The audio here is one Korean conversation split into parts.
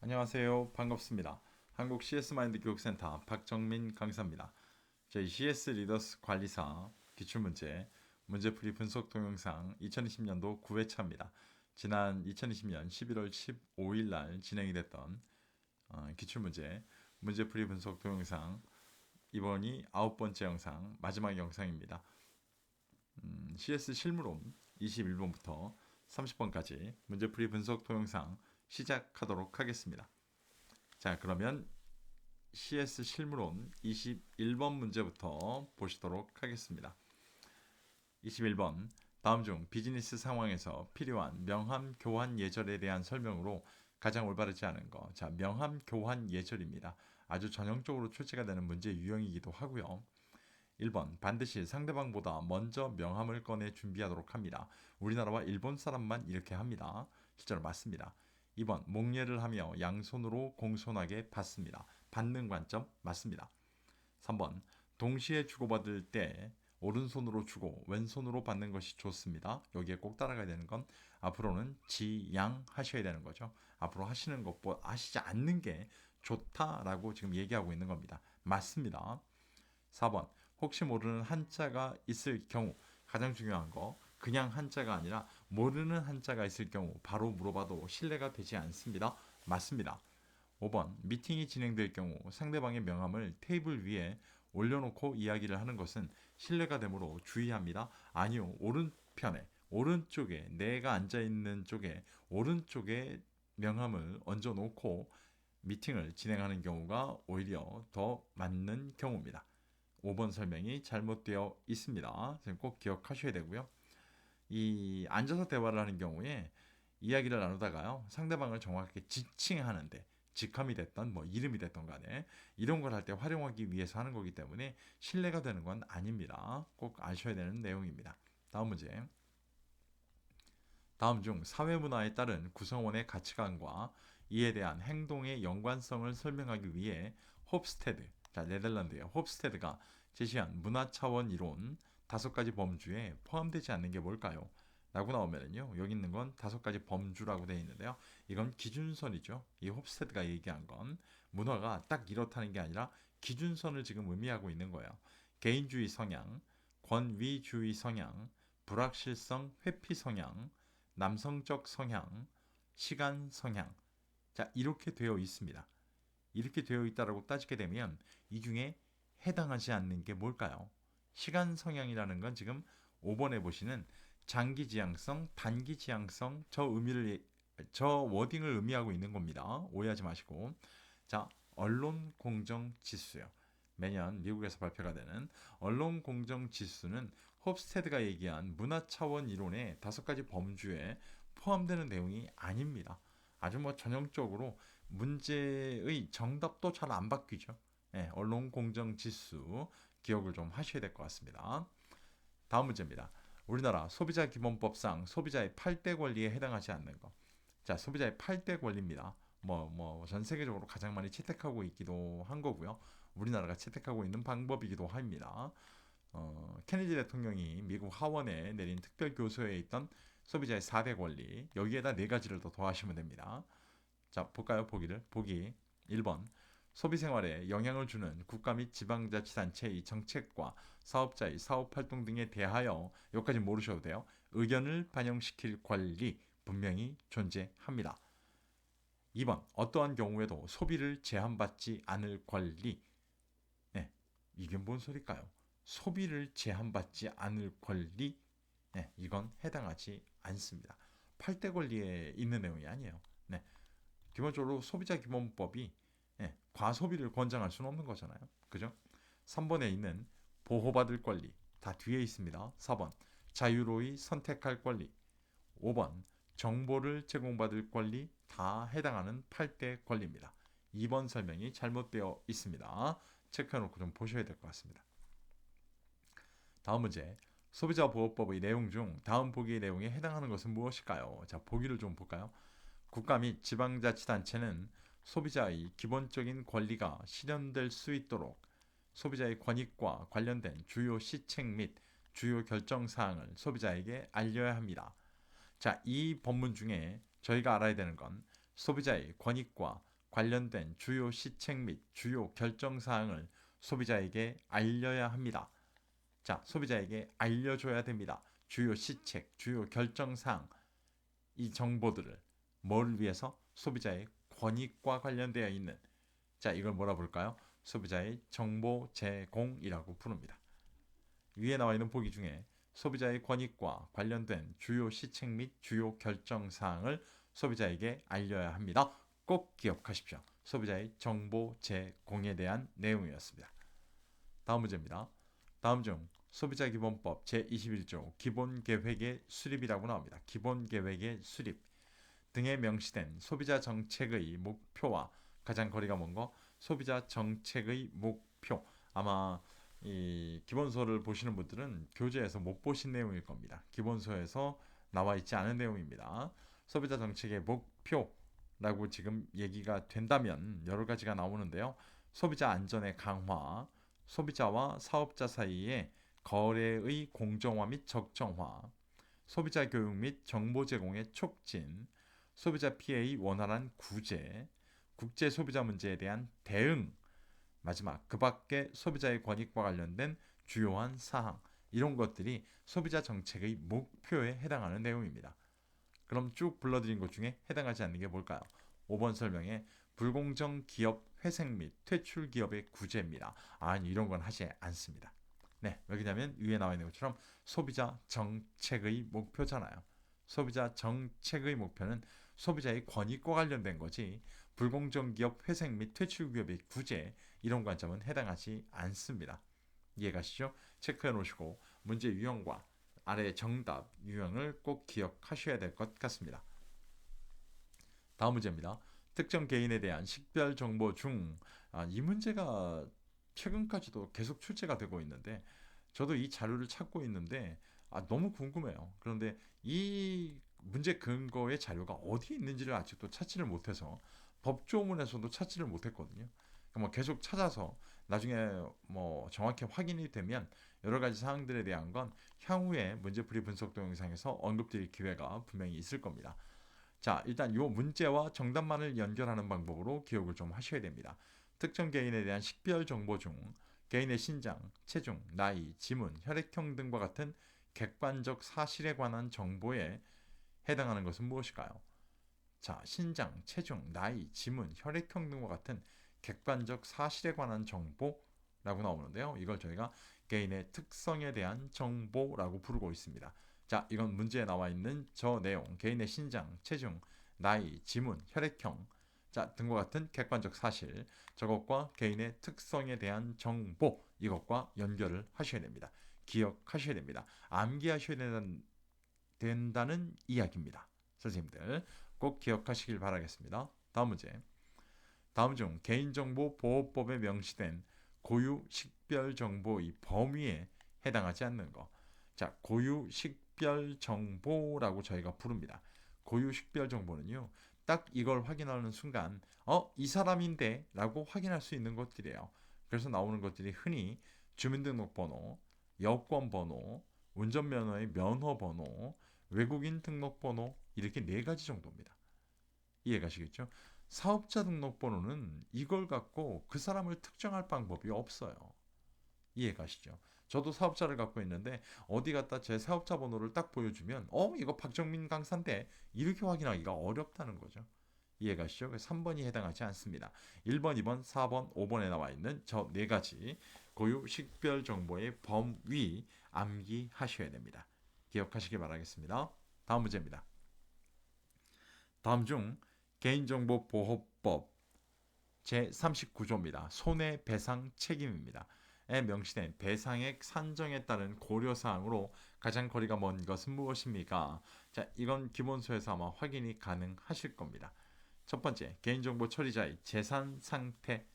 안녕하세요. 반갑습니다. 한국 CS마인드 교육센터 박정민 강사입니다. 저희 CS 리더스 관리사 기출문제 문제풀이 분석 동영상 2020년도 9회차입니다. 지난 2020년 11월 15일 날 진행이 됐던 기출문제 문제풀이 분석 동영상 이번이 9번째 영상 마지막 영상입니다. CS 실무론 21번부터 30번까지 문제풀이 분석 동영상 시작하도록 하겠습니다. 자, 그러면 CS 실무론 21번 문제부터 보시도록 하겠습니다. 21번 다음 중 비즈니스 상황에서 필요한 명함 교환 예절에 대한 설명으로 가장 올바르지 않은 거. 자, 명함 교환 예절입니다. 아주 전형적으로 출제가 되는 문제 유형이기도 하고요. 1번 반드시 상대방보다 먼저 명함을 꺼내 준비하도록 합니다. 우리나라와 일본 사람만 이렇게 합니다. 실제로 맞습니다. 2번 목례를 하며 양손으로 공손하게 받습니다. 받는 관점 맞습니다. 3번 동시에 주고받을 때 오른손으로 주고 왼손으로 받는 것이 좋습니다. 여기에 꼭 따라가야 되는 건 앞으로는 지양하셔야 되는 거죠. 앞으로 하시는 것보다 하시지 않는 게 좋다라고 지금 얘기하고 있는 겁니다. 맞습니다. 4번 혹시 모르는 한자가 있을 경우 가장 중요한 거 그냥 한자가 아니라 모르는 한자가 있을 경우 바로 물어봐도 신뢰가 되지 않습니다. 맞습니다. 5번 미팅이 진행될 경우 상대방의 명함을 테이블 위에 올려놓고 이야기를 하는 것은 신뢰가 되므로 주의합니다. 아니요. 오른편에 오른쪽에 내가 앉아있는 쪽에 오른쪽에 명함을 얹어놓고 미팅을 진행하는 경우가 오히려 더 맞는 경우입니다. 5번 설명이 잘못되어 있습니다. 꼭 기억하셔야 되고요. 이 앉아서 대화를 하는 경우에 이야기를 나누다가요. 상대방을 정확하게 지칭하는데 직함이 됐던 뭐 이름이 됐던 간에 이런 걸 할 때 활용하기 위해서 하는 거기 때문에 신뢰가 되는 건 아닙니다. 꼭 아셔야 되는 내용입니다. 다음 문제. 다음 중 사회문화에 따른 구성원의 가치관과 이에 대한 행동의 연관성을 설명하기 위해 홉스테드, 자 네덜란드의 홉스테드가 제시한 문화 차원 이론 5가지 범주에 포함되지 않는 게 뭘까요? 라고 나오면요. 여기 있는 건 5가지 범주라고 되어 있는데요. 이건 기준선이죠. 이 홉스테드가 얘기한 건 문화가 딱 이렇다는 게 아니라 기준선을 지금 의미하고 있는 거예요. 개인주의 성향, 권위주의 성향, 불확실성, 회피 성향, 남성적 성향, 시간 성향. 자, 이렇게 되어 있습니다. 이렇게 되어 있다라고 따지게 되면 이 중에 해당하지 않는 게 뭘까요? 시간 성향이라는 건 지금 5번에 보시는 장기 지향성, 단기 지향성 저 워딩을 의미하고 있는 겁니다. 오해하지 마시고. 자, 언론 공정 지수요. 매년 미국에서 발표가 되는 언론 공정 지수는 홉스테드가 얘기한 문화 차원 이론의 5가지 범주에 포함되는 내용이 아닙니다. 아주 뭐 전형적으로 문제의 정답도 잘 안 바뀌죠. 네, 언론 공정 지수 기억을 좀 하셔야 될 것 같습니다. 다음 문제입니다. 우리나라 소비자 기본법상 소비자의 8대 권리에 해당하지 않는 것. 자, 소비자의 8대 권리입니다. 전 세계적으로 가장 많이 채택하고 있기도 한 거고요. 우리나라가 채택하고 있는 방법이기도 합니다. 케네디 대통령이 미국 하원에 내린 특별 교서에 있던 소비자의 4대 권리 여기에다 4가지를 더 더하시면 됩니다. 자, 볼까요? 보기 1번 소비 생활에 영향을 주는 국가 및 지방자치단체의 정책과 사업자의 사업활동 등에 대하여 여기까지 모르셔도 돼요. 의견을 반영시킬 권리 분명히 존재합니다. 2번 어떠한 경우에도 소비를 제한받지 않을 권리. 네, 이게 뭔 소리일까요? 소비를 제한받지 않을 권리. 네, 이건 해당하지 않습니다. 8대 권리에 있는 내용이 아니에요. 네, 기본적으로 소비자 기본법이 과소비를 권장할 수는 없는 거잖아요. 그죠? 3번에 있는 보호받을 권리 다 뒤에 있습니다. 4번 자유로이 선택할 권리 5번 정보를 제공받을 권리 다 해당하는 8대 권리입니다. 2번 설명이 잘못되어 있습니다. 체크해놓고 좀 보셔야 될 것 같습니다. 다음 문제 소비자보호법의 내용 중 다음 보기의 내용에 해당하는 것은 무엇일까요? 자, 보기를 좀 볼까요? 국가 및 지방자치단체는 소비자의 기본적인 권리가 실현될 수 있도록 소비자의 권익과 관련된 주요 시책 및 주요 결정 사항을 소비자에게 알려야 합니다. 자, 이 법문 중에 저희가 알아야 되는 건 소비자의 권익과 관련된 주요 시책 및 주요 결정 사항을 소비자에게 알려야 합니다. 자, 소비자에게 알려줘야 됩니다. 주요 시책, 주요 결정 사항, 이 정보들을 뭐를 위해서? 소비자의 권익과 관련되어 있는, 자, 이걸 뭐라 볼까요? 소비자의 정보 제공이라고 부릅니다. 위에 나와 있는 보기 중에 소비자의 권익과 관련된 주요 시책 및 주요 결정 사항을 소비자에게 알려야 합니다. 꼭 기억하십시오. 소비자의 정보 제공에 대한 내용이었습니다. 다음 문제입니다. 다음 중 소비자기본법 제21조 기본계획의 수립이라고 나옵니다. 기본계획의 수립 등에 명시된 소비자 정책의 목표와 가장 거리가 먼 거, 소비자 정책의 목표. 아마 이 기본서를 보시는 분들은 교재에서 못 보신 내용일 겁니다. 기본서에서 나와 있지 않은 내용입니다. 소비자 정책의 목표라고 지금 얘기가 된다면 여러 가지가 나오는데요. 소비자 안전의 강화, 소비자와 사업자 사이의 거래의 공정화 및 적정화, 소비자 교육 및 정보 제공의 촉진, 소비자 피해의 원활한 구제, 국제 소비자 문제에 대한 대응, 마지막 그 밖에 소비자의 권익과 관련된 주요한 사항, 이런 것들이 소비자 정책의 목표에 해당하는 내용입니다. 그럼 쭉 불러드린 것 중에 해당하지 않는 게 뭘까요? 5번 설명에 불공정 기업 회생 및 퇴출 기업의 구제입니다. 아니, 이런 건 하지 않습니다. 네, 왜냐하면 위에 나와 있는 것처럼 소비자 정책의 목표잖아요. 소비자 정책의 목표는 소비자의 권익과 관련된 거지 불공정 기업 회생 및 퇴출 기업의 구제, 이런 관점은 해당하지 않습니다. 이해가시죠? 체크해 놓으시고 문제 유형과 아래 정답 유형을 꼭 기억하셔야 될 것 같습니다. 다음 문제입니다. 특정 개인에 대한 식별 정보 중, 이 문제가 최근까지도 계속 출제가 되고 있는데 저도 이 자료를 찾고 있는데 너무 궁금해요. 그런데 이 문제 근거의 자료가 어디에 있는지를 아직도 찾지를 못해서 법조문에서도 찾지를 못했거든요. 뭐 계속 찾아서 나중에 뭐 정확히 확인이 되면 여러 가지 사항들에 대한 건 향후에 문제풀이 분석 동영상에서 언급드릴 기회가 분명히 있을 겁니다. 자, 일단 이 문제와 정답만을 연결하는 방법으로 기억을 좀 하셔야 됩니다. 특정 개인에 대한 식별 정보 중 개인의 신장, 체중, 나이, 지문, 혈액형 등과 같은 객관적 사실에 관한 정보에 해당하는 것은 무엇일까요? 자, 신장, 체중, 나이, 지문, 혈액형 등과 같은 객관적 사실에 관한 정보라고 나오는데요. 이걸 저희가 개인의 특성에 대한 정보라고 부르고 있습니다. 자, 이건 문제에 나와 있는 저 내용, 개인의 신장, 체중, 나이, 지문, 혈액형, 자, 등과 같은 객관적 사실, 저것과 개인의 특성에 대한 정보, 이것과 연결을 하셔야 됩니다. 기억하셔야 됩니다. 암기하셔야 된다는 이야기입니다. 선생님들 꼭 기억하시길 바라겠습니다. 다음 문제. 다음 중 개인정보보호법에 명시된 고유 식별 정보의 범위에 해당하지 않는 것. 자, 고유 식별 정보라고 저희가 부릅니다. 고유 식별 정보는요, 딱 이걸 확인하는 순간, 이 사람인데 라고 확인할 수 있는 것들이에요. 그래서 나오는 것들이 흔히 주민등록번호, 여권번호, 운전면허의 면허번호, 외국인 등록번호, 이렇게 네 가지 정도입니다. 이해가시겠죠? 사업자 등록번호는 이걸 갖고 그 사람을 특정할 방법이 없어요. 이해가시죠? 저도 사업자를 갖고 있는데 어디 갔다 제 사업자 번호를 딱 보여주면 이거 박정민 강사인데 이렇게 확인하기가 어렵다는 거죠. 이해가시죠? 3번이 해당하지 않습니다. 1번, 2번, 4번, 5번에 나와 있는 저 네 가지 고유 식별 정보의 범위 암기하셔야 됩니다. 기억하시기 바라겠습니다. 다음 문제입니다. 다음 중 개인정보보호법 제39조입니다. 손해배상 책임입니다. 에 명시된 배상액 산정에 따른 고려사항으로 가장 거리가 먼 것은 무엇입니까? 자, 이건 기본서에서 아마 확인이 가능하실 겁니다. 첫 번째, 개인정보 처리자의 재산 상태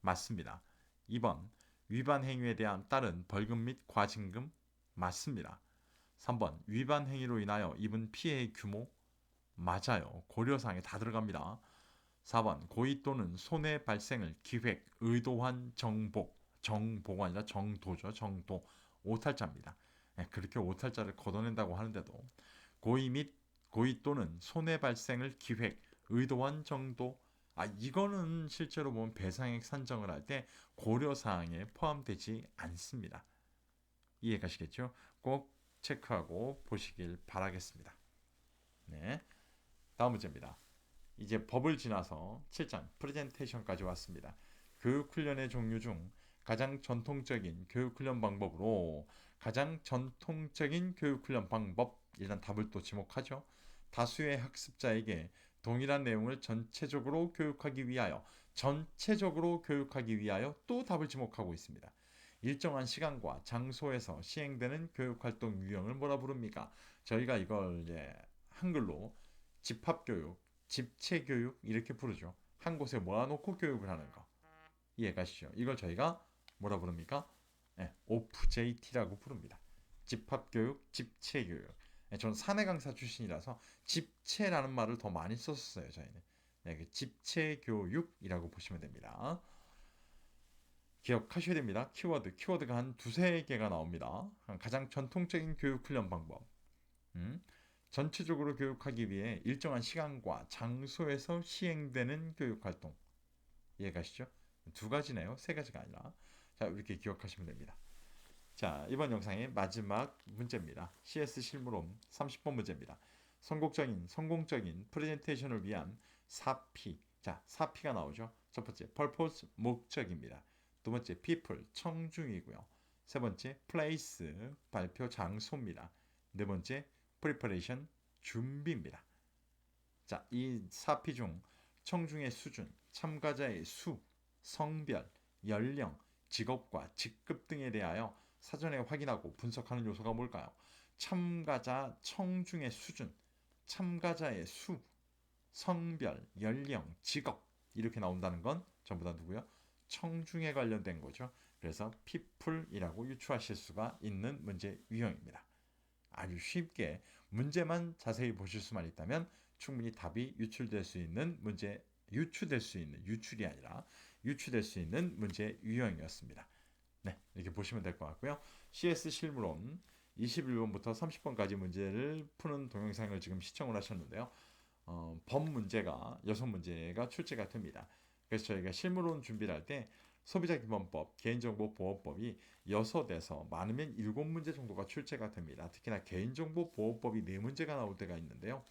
맞습니다. 2번, 위반 행위에 대한 따른 벌금 및 과징금 맞습니다. 3번, 위반 행위로 인하여 입은 피해의 규모 맞아요. 고려사항에 다 들어갑니다. 4번, 고의 또는 손해 발생을 기획, 의도한 정보가 아니라 정도죠. 정도, 오탈자입니다. 그렇게 오탈자를 걷어낸다고 하는데도 고의 또는 손해 발생을 기획, 의도한 정도 이거는 실제로 보면 배상액 산정을 할 때 고려사항에 포함되지 않습니다. 이해가시겠죠? 꼭 체크하고 보시길 바라겠습니다. 네, 다음 문제입니다. 이제 법을 지나서 7장 프레젠테이션까지 왔습니다. 교육훈련의 종류 중 가장 전통적인 교육훈련 방법으로 가장 전통적인 교육훈련 방법 일단 답을 또 지목하죠. 다수의 학습자에게 동일한 내용을 전체적으로 교육하기 위하여 또 답을 지목하고 있습니다. 일정한 시간과 장소에서 시행되는 교육활동 유형을 뭐라 부릅니까? 저희가 이걸 이제 한글로 집합교육, 집체교육 이렇게 부르죠. 한 곳에 모아놓고 교육을 하는 거. 이해가시죠? 이걸 저희가 뭐라 부릅니까? 네, OJT라고 부릅니다. 집합교육, 집체교육. 네, 저는 사내 강사 출신이라서 집체라는 말을 더 많이 썼었어요. 저희는. 네, 집체교육이라고 보시면 됩니다. 기억하셔야 됩니다. 키워드가 한 두세 개가 나옵니다. 가장 전통적인 교육 훈련 방법. 전체적으로 교육하기 위해 일정한 시간과 장소에서 시행되는 교육 활동. 이해가시죠? 두 가지네요. 세 가지가 아니라. 자, 이렇게 기억하시면 됩니다. 자, 이번 영상의 마지막 문제입니다. CS 실무론 30번 문제입니다. 성공적인 프레젠테이션을 위한 4P. 자, 4P가 나오죠. 첫 번째, purpose, 목적입니다. 두 번째, people, 청중이고요. 세 번째, place, 발표 장소입니다. 네 번째, preparation, 준비입니다. 자, 이 4P 중 청중의 수준, 참가자의 수, 성별, 연령, 직업과 직급 등에 대하여 사전에 확인하고 분석하는 요소가 뭘까요? 청중의 수준, 참가자의 수, 성별, 연령, 직업 이렇게 나온다는 건 전부 다 누구요? 청중에 관련된 거죠. 그래서 people이라고 유추하실 수가 있는 문제 유형입니다. 아주 쉽게 문제만 자세히 보실 수만 있다면 충분히 답이 유출될 수 있는 유출이 아니라 유추될 수 있는 문제 유형이었습니다. 네, 이렇게 보시면 될 것 같고요. CS 실무론 21번부터 30번까지 문제를 푸는 동영상을 지금 시청을 하셨는데요. 법 문제가 6문제가 출제가 됩니다. 그래서 저희가 실무론 준비를 할 때 소비자기본법, 개인정보보호법이 6에서 많으면 7문제 정도가 출제가 됩니다. 특히나 개인정보보호법이 4문제가 나올 때가 있는데요.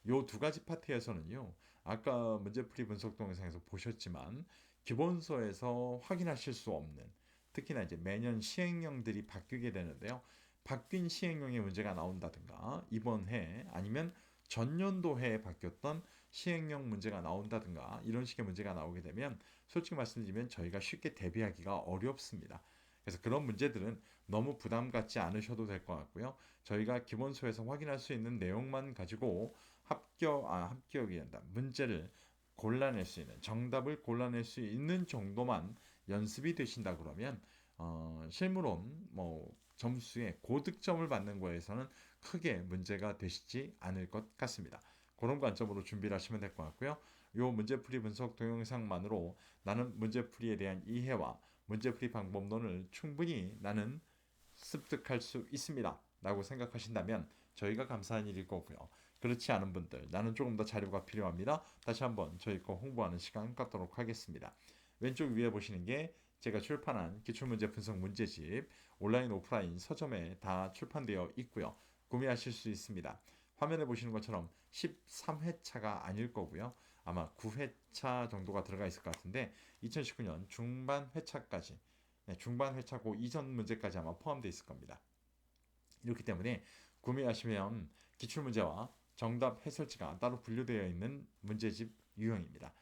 요 두 가지 파트에서는요. 아까 문제풀이 분석 동영상에서 보셨지만 기본서에서 확인하실 수 없는 특히나 이제 매년 시행령들이 바뀌게 되는데요. 바뀐 시행령의 문제가 나온다든가 이번 해 아니면 전년도 해에 바뀌었던 시행령 문제가 나온다든가 이런 식의 문제가 나오게 되면 솔직히 말씀드리면 저희가 쉽게 대비하기가 어렵습니다. 그래서 그런 문제들은 너무 부담 갖지 않으셔도 될 것 같고요. 저희가 기본서에서 확인할 수 있는 내용만 가지고 합격이 된다. 문제를 골라낼 수 있는 정답을 골라낼 수 있는 정도만 연습이 되신다 그러면 실무론 점수에 고득점을 받는 거에서는 크게 문제가 되시지 않을 것 같습니다. 그런 관점으로 준비를 하시면 될 것 같고요. 요 문제풀이 분석 동영상만으로 나는 문제풀이에 대한 이해와 문제풀이 방법론을 충분히 나는 습득할 수 있습니다. 라고 생각하신다면 저희가 감사한 일일 거고요. 그렇지 않은 분들, 나는 조금 더 자료가 필요합니다. 다시 한번 저희 거 홍보하는 시간 갖도록 하겠습니다. 왼쪽 위에 보시는 게 제가 출판한 기출문제 분석 문제집 온라인 오프라인 서점에 다 출판되어 있고요. 구매하실 수 있습니다. 화면에 보시는 것처럼 13회차가 아닐 거고요. 아마 9회차 정도가 들어가 있을 것 같은데 2019년 중반 회차까지 중반 회차고 이전 문제까지 아마 포함되어 있을 겁니다. 이렇기 때문에 구매하시면 기출문제와 정답 해설지가 따로 분류되어 있는 문제집 유형입니다.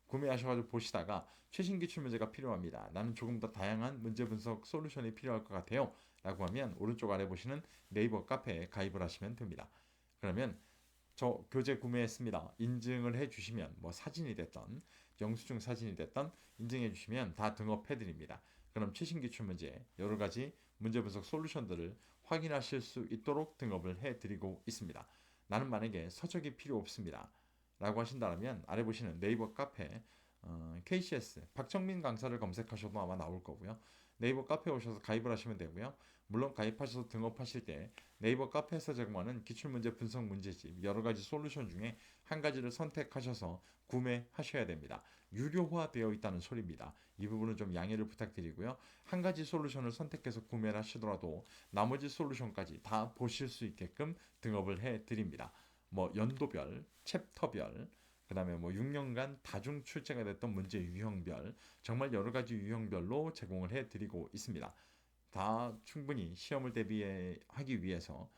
구매하셔가지고 보시다가 최신 기출문제가 필요합니다. 나는 조금 더 다양한 문제 분석 솔루션이 필요할 것 같아요. 라고 하면 오른쪽 아래 보시는 네이버 카페에 가입을 하시면 됩니다. 그러면 저 교재 구매했습니다. 인증을 해주시면 사진이 됐던 영수증 사진이 됐던 인증해 주시면 다 등업해 드립니다. 그럼 최신 기출 문제 여러 가지 문제 분석 솔루션들을 확인하실 수 있도록 등업을 해 드리고 있습니다. 나는 만약에 서적이 필요 없습니다. 라고 하신다면 아래 보시는 네이버 카페 KCS 박정민 강사를 검색하셔도 아마 나올 거고요. 네이버 카페에 오셔서 가입을 하시면 되고요. 물론 가입하셔서 등업하실 때 네이버 카페에서 제공하는 기출문제 분석 문제집 여러 가지 솔루션 중에 한 가지를 선택하셔서 구매하셔야 됩니다. 유료화되어 있다는 소리입니다. 이 부분은 좀 양해를 부탁드리고요. 한 가지 솔루션을 선택해서 구매를 하시더라도 나머지 솔루션까지 다 보실 수 있게끔 등업을 해 드립니다. 뭐 연도별, 챕터별, 그다음에 뭐 6년간 다중 출제가 됐던 문제 유형별, 정말 여러 가지 유형별로 제공을 해 드리고 있습니다. 다 충분히 시험을 대비하기 위해서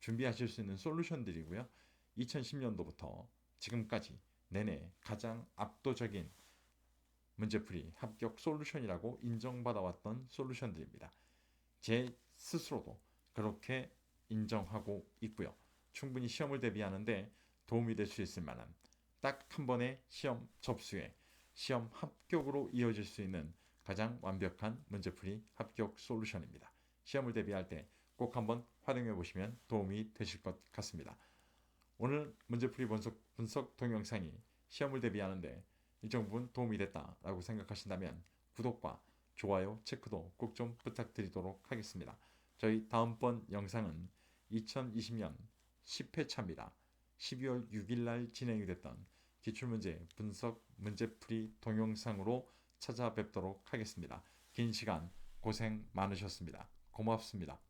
준비하실 수 있는 솔루션들이고요. 2010년도부터 지금까지 내내 가장 압도적인 문제풀이 합격 솔루션이라고 인정받아왔던 솔루션들입니다. 제 스스로도 그렇게 인정하고 있고요. 충분히 시험을 대비하는데 도움이 될 수 있을 만한 딱 한 번의 시험 접수에 시험 합격으로 이어질 수 있는 가장 완벽한 문제풀이 합격 솔루션입니다. 시험을 대비할 때 꼭 한번 활용해 보시면 도움이 되실 것 같습니다. 오늘 문제풀이 분석 동영상이 시험을 대비하는데 일정 부분 도움이 됐다라고 생각하신다면 구독과 좋아요, 체크도 꼭 좀 부탁드리도록 하겠습니다. 저희 다음번 영상은 2020년 10회차입니다. 12월 6일 날 진행이 됐던 기출문제 분석 문제풀이 동영상으로 찾아뵙도록 하겠습니다. 긴 시간 고생 많으셨습니다. 고맙습니다.